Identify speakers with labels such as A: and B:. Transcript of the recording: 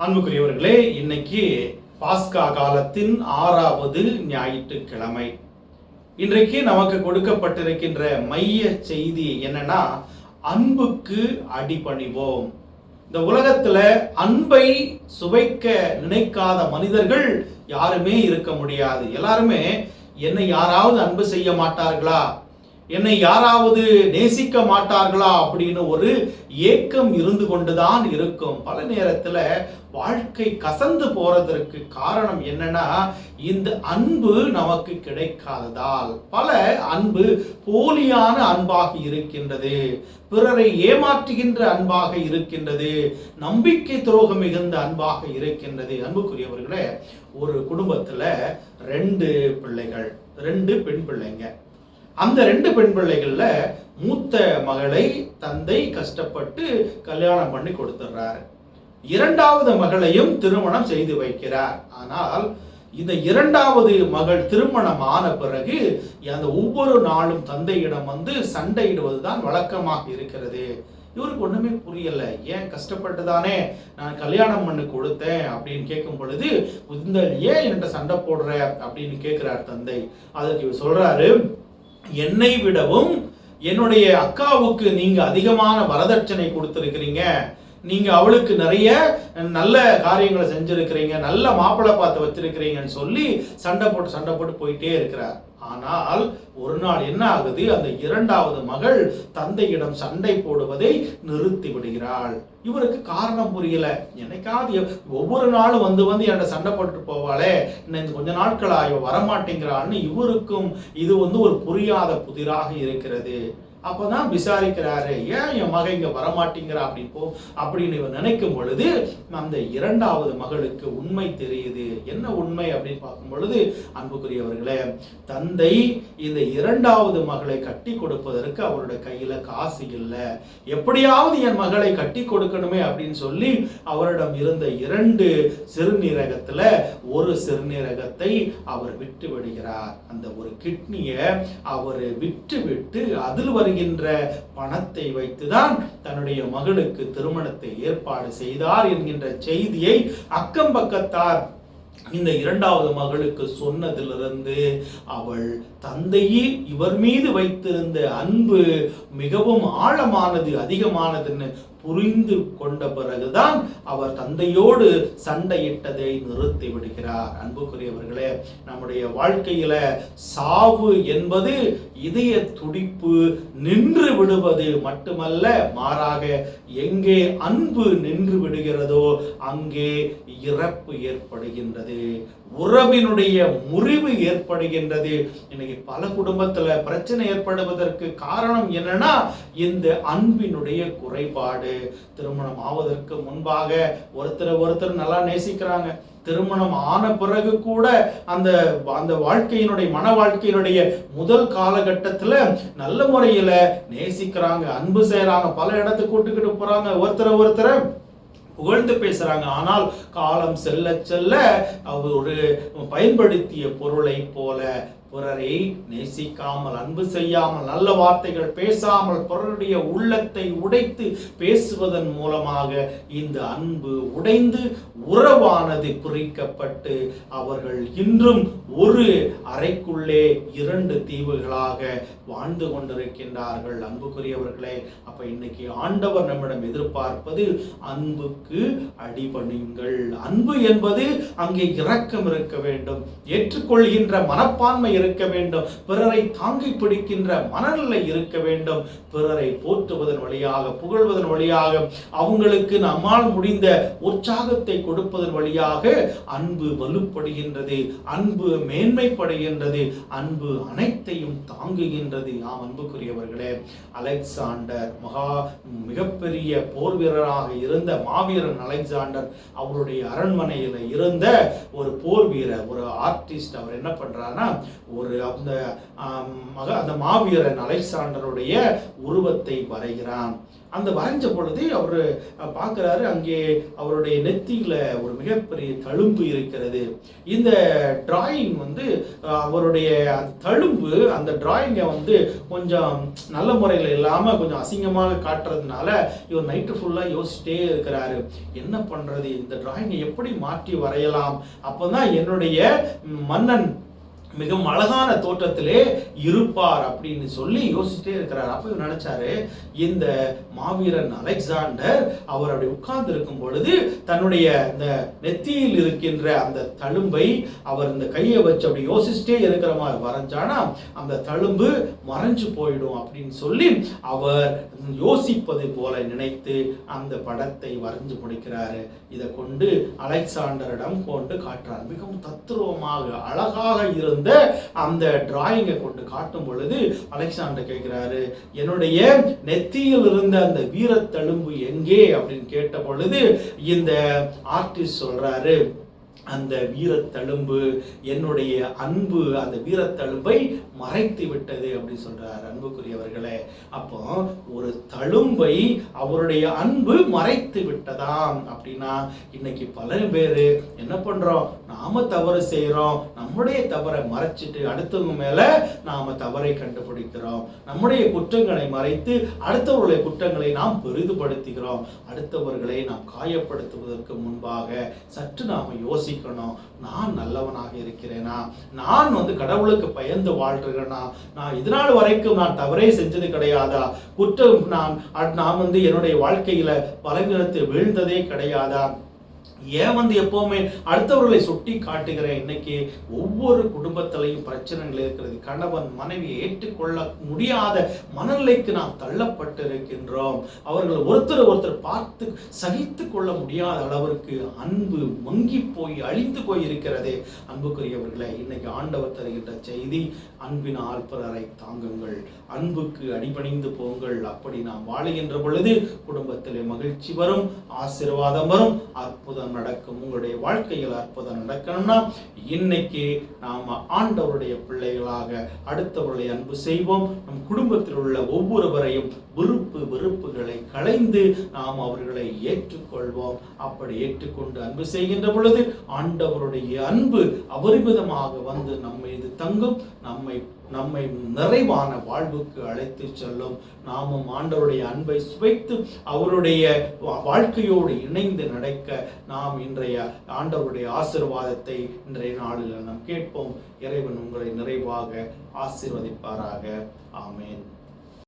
A: அன்புக்குரியவர்களே, இன்னைக்கு பாஸ்கா காலத்தின் 6வது ஞாயிற்றுக்கிழமை. இன்றைக்கு நமக்கு கொடுக்கப்பட்டிருக்கின்ற மைய செய்தி என்னன்னா, அன்புக்கு அடிபணிவோம். இந்த உலகத்துல அன்பை சுவைக்க நினைக்காத மனிதர்கள் யாருமே இருக்க முடியாது. எல்லாருமே என்னை யாராவது அன்பு செய்ய மாட்டார்களா, என்னை யாராவது நேசிக்க மாட்டார்களா அப்படின்னு ஒரு ஏக்கம் இருந்து கொண்டுதான் இருக்கும். பல நேரத்துல வாழ்க்கை கசந்து போறதற்கு காரணம் என்னன்னா, இந்த அன்பு நமக்கு கிடைக்காததால். பல அன்பு போலியான அன்பாக இருக்கின்றது, பிறரை ஏமாற்றுகின்ற அன்பாக இருக்கின்றது, நம்பிக்கை துரோகம் மிகுந்த அன்பாக இருக்கின்றது. அன்புக்குரியவர்களே, ஒரு குடும்பத்துல 2 பிள்ளைகள், 2 பெண் பிள்ளைங்க. அந்த 2 பெண் பிள்ளைகள்ல மூத்த மகளை தந்தை கஷ்டப்பட்டு கல்யாணம் பண்ணி கொடுத்துறாரு. 2வது மகளையும் திருமணம் செய்து வைக்கிறார். ஆனால் இந்த 2வது மகள் திருமணம் ஆன பிறகு அந்த ஒவ்வொரு நாளும் தந்தையிடம் வந்து சண்டையிடுவதுதான் வழக்கமாக இருக்கிறது. இவருக்கு ஒண்ணுமே புரியல. ஏன் கஷ்டப்பட்டு தானே நான் கல்யாணம் பண்ணி கொடுத்தேன் அப்படின்னு கேட்கும் பொழுது, இந்த ஏன் என்கிட்ட சண்டை போடுற அப்படின்னு கேட்கிறார் தந்தை. அதுக்கு இவர் சொல்றாரு, என்னை விடவும் என்னுடைய அக்காவுக்கு நீங்க அதிகமான வரதட்சணை கொடுத்திருக்கிறீங்க, நீங்க அவளுக்கு நிறைய நல்ல காரியங்களை செஞ்சிருக்கிறீங்க, நல்ல மாப்பிள்ளை பார்த்து வச்சிருக்கிறீங்கன்னு சொல்லி சண்டை போட்டு போயிட்டே இருக்கிறார். ஆனால் ஒரு நாள் என்ன ஆகுது, அந்த 2வது மகள் தந்தையிடம் சண்டை போடுவதை நிறுத்தி விடுகிறாள். இவருக்கு காரணம் புரியல. என்னைக்காவது ஒவ்வொரு நாளும் வந்து என்கிட்ட சண்டை போட்டு போவாளே, இன்னும் கொஞ்ச நாட்களா இவ வரமாட்டேங்கிறான்னு இவருக்கும் இது ஒரு புரியாத புதிராக இருக்கிறது. அப்பதான் விசாரிக்கிறாரு, ஏன் என் மகன் இங்க வரமாட்டேங்கிறா அப்படின்னு இவர் நினைக்கும் பொழுது அந்த 2வது மகளுக்கு உண்மை தெரியுது. என்ன உண்மை அப்படின்னு பார்க்கும் பொழுது, அன்புக்குரியவர்களே, தந்தை இந்த 2வது மகளை கட்டி கொடுப்பதற்கு அவருடைய கையில காசு இல்லை. எப்படியாவது என் மகளை கட்டி கொடுக்கணுமே அப்படின்னு சொல்லி அவரிடம் இருந்த 2 சிறுநீரகத்துல ஒரு சிறுநீரகத்தை அவர் விட்டு விடுகிறார். அந்த ஒரு கிட்னியை அவர் விட்டு அதில் வருகின்ற பணத்தை வைத்துதான் தன்னுடைய மகளுக்கு திருமணத்தை ஏற்பாடு செய்தார் என்கின்ற செய்தியை அக்கம் பக்கத்தார் இந்த 2வது மகளுக்கு சொன்னதிலிருந்து அவள் தந்தையில் இவர் மீது வைத்திருந்த அன்பு மிகவும் ஆழமானது, அதிகமானதுன்னு புரிந்து கொண்ட பிறகுதான் அவர் தந்தையோடு சண்டையிட்டதை நிறுத்தி விடுகிறார். அன்புக்குரியவர்களே, நம்முடைய வாழ்க்கையில சாவு என்பது இதய துடிப்பு நின்று விடுவது மட்டுமல்ல, மாறாக எங்கே அன்பு நின்று விடுகிறதோ அங்கே இறப்பு ஏற்படுகின்றது, உறவினுடைய முறிவு ஏற்படுகின்றது. இன்னைக்கு பல குடும்பத்துல பிரச்சனை ஏற்படுவதற்கு காரணம் என்னன்னா, இந்த அன்பினுடைய குறைபாடு. திருமணம் ஆவதற்கு முன்பாக ஒருத்தர் நல்லா நேசிக்கிறாங்க, திருமணம் ஆன பிறகு கூட அந்த வாழ்க்கையினுடைய மன வாழ்க்கையினுடைய முதல் காலகட்டத்துல நல்ல முறையில நேசிக்கிறாங்க, அன்பு செய்யறாங்க, பல இடத்துக்கு கூட்டுக்கிட்டு போறாங்க, ஒருத்தரை புகழ்ந்து பேசுறாங்க. ஆனால் காலம் செல்ல செல்ல அவர் ஒரு பயன்படுத்திய பொருளை போல பிறரை நேசிக்காமல், அன்பு செய்யாமல், நல்ல வார்த்தைகள் பேசாமல், பிறருடைய உள்ளத்தை உடைத்து பேசுவதன் மூலமாக இந்த அன்பு உடைந்து உறவானது பிரிக்கப்பட்டு அவர்கள் இன்றும் ஒரு அறைக்குள்ளே 2 தீவுகளாக வாழ்ந்து கொண்டிருக்கின்றார்கள். அன்புக்குரியவர்களே, அப்ப இன்னைக்கு ஆண்டவர் நம்மிடம் எதிர்பார்ப்பது அன்புக்கு அடிபணியுங்கள். அன்பு என்பது அங்கே இரக்கம் இருக்க வேண்டும், ஏற்றுக்கொள்கின்ற மனப்பான்மை இருக்க வேண்டும், பிறரை தாங்கி பிடிக்கின்ற மனநிலை இருக்க வேண்டும், பிறரை போற்றுவதன் வழியாக, புகழ்வதன் வழியாக, அவங்களுக்கு நம்மால் முடிந்த உற்சாகத்தை கொடுப்பதன் வழியாக அன்பு வலுப்படுகின்றது, அன்பு மேன்மைப்படுகின்றது, அன்பு அனைத்தையும் தாங்குகின்றது. ஆம் அன்புக்குரியவர்களே, அலெக்சாண்டர் மிகப்பெரிய போர் வீரராக இருந்த மாவீரன் அலெக்சாண்டர், அவருடைய அரண்மனையில் இருந்த ஒரு போர் வீரர், ஒரு ஆர்டிஸ்ட், அவர் என்ன பண்றாருன்னா, அந்த மாவீரன் அலெக்சாண்டருடைய உருவத்தை வரைகிறான். அந்த வரைஞ்ச பொழுது அவரு பார்க்கிறாரு, அங்கே அவருடைய நெத்தியில ஒரு மிகப்பெரிய தழும்பு இருக்கிறது. இந்த டிராயிங் அவருடைய தழும்பு, அந்த டிராயிங்கை கொஞ்சம் நல்ல முறையில் இல்லாமல் கொஞ்சம் அசிங்கமாக காட்டுறதுனால இவர் நைட்டு ஃபுல்லாக யோசிச்சுட்டே இருக்கிறாரு. என்ன பண்ணுறது, இந்த டிராயிங்கை எப்படி மாற்றி வரையலாம், அப்போ தான் என்னுடைய மன்னன் மிகவும் அழகான தோற்றத்திலே இருப்பார் அப்படின்னு சொல்லி யோசிச்சுட்டே இருக்கிறார். அப்போ இவர் நினைச்சாரு, இந்த மாவீரன் அலெக்சாண்டர் அவர் அப்படி உட்கார்ந்து இருக்கும் பொழுது தன்னுடைய இந்த நெத்தியில் இருக்கின்ற அந்த தழும்பை அவர் இந்த கையை வச்சு அப்படி யோசிச்சுட்டே இருக்கிற மாதிரி வரைஞ்சானா அந்த தழும்பு மறைஞ்சு போயிடும் அப்படின்னு சொல்லி அவர் யோசிப்பது போல நினைத்து அந்த படத்தை வரைஞ்சு முடிக்கிறாரு. இதை கொண்டு அலெக்சாண்டரிடம் கொண்டு காட்டுறார். மிகவும் தத்ரூபமாக அழகாக இருந்த அந்த டிராயிங்கை கொண்டு காட்டும் பொழுது அலெக்சாண்டர் கேட்கிறாரு, என்னுடைய நெத்தியில் இருந்த அந்த வீரத்தழும்பு எங்கே அப்படின்னு கேட்ட பொழுது இந்த ஆர்டிஸ்ட் சொல்றாரு, அந்த வீரத்தழும்பு என்னுடைய அன்பு அந்த வீரத்தழும்பை மறைத்து விட்டது அப்படின்னு சொல்றார். அன்புக்குரியவர்களே, அப்போ ஒரு தழும்பை அவருடைய அன்பு மறைத்து விட்டதாம். அப்படின்னா இன்னைக்கு பல பேர் என்ன பண்றோம், நாம தவறு செய்யறோம், நம்முடைய தவறை மறைச்சிட்டு அடுத்தவங்க மேல நாம தவறை கண்டுபிடிக்கிறோம். நம்முடைய குற்றங்களை மறைத்து அடுத்தவர்களுடைய குற்றங்களை நாம் பெரிதுபடுத்துகிறோம். அடுத்தவர்களை நாம் காயப்படுத்துவதற்கு முன்பாக சற்று நாம யோசிக்கணும். நான் நல்லவனாக இருக்கிறேனா, நான் கடவுளுக்கு பயந்து வாழ்றேனா, நான் இதனால் வரைக்கும் நான் தவறே செஞ்சது கிடையாதா, குற்றம் நான் என்னுடைய வாழ்க்கையில பலவீனத்தில் வீழ்ந்ததே கிடையாதா, ஏன் எப்பவுமே அடுத்தவர்களை சுட்டி காட்டுகிறேன். இன்னைக்கு ஒவ்வொரு குடும்பத்திலையும் பிரச்சனைகள் இருக்கிறது. கணவன் மனைவியை ஏற்றுக்கொள்ள முடியாத மனநிலைக்கு நாம் தள்ளப்பட்டு இருக்கின்றோம். அவர்கள் ஒருத்தர் பார்த்து சகித்து கொள்ள முடியாத அளவிற்கு அன்பு மங்கி போய் அழிந்து போய் இருக்கிறது. அன்புக்குரியவர்களை, இன்னைக்கு ஆண்டவர் தருகின்ற செய்தி, அன்பினால் பிறரை தாங்குங்கள், அன்புக்கு அடிபணிந்து போங்கள். அப்படி நாம் வாழுகின்ற பொழுது குடும்பத்திலே மகிழ்ச்சி வரும், ஆசீர்வாதம் வரும், அற்புதம் நடக்கும். உங்களுடைய வாழ்க்கையில் அற்புதம் நடக்கணும்னா இன்னைக்கு நாம ஆண்டவருடைய பிள்ளைகளாக அடுத்தவர்களை அன்பு செய்வோம். நம் குடும்பத்தில் உள்ள ஒவ்வொருவரையும் வெறுப்புகளை களைந்து நாம் அவர்களை ஏற்றுக்கொள்வோம். அப்படி ஏற்றுக்கொண்டு அன்பு செய்கின்ற பொழுது ஆண்டவருடைய அன்பு அபரிமிதமாக நம்ம மீது தங்கும், நம்மை நிறைவான வாழ்வுக்கு அழைத்து செல்லும். நாமும் ஆண்டவருடைய அன்பை சுவைத்து அவருடைய வாழ்க்கையோடு இணைந்து நடக்க நாம் இன்றைய ஆண்டவருடைய ஆசீர்வாதத்தை இன்றைய நாளில் நாம் கேட்போம். இறைவன் உங்களை நிறைவாக ஆசீர்வதிப்பாராக. ஆமேன்.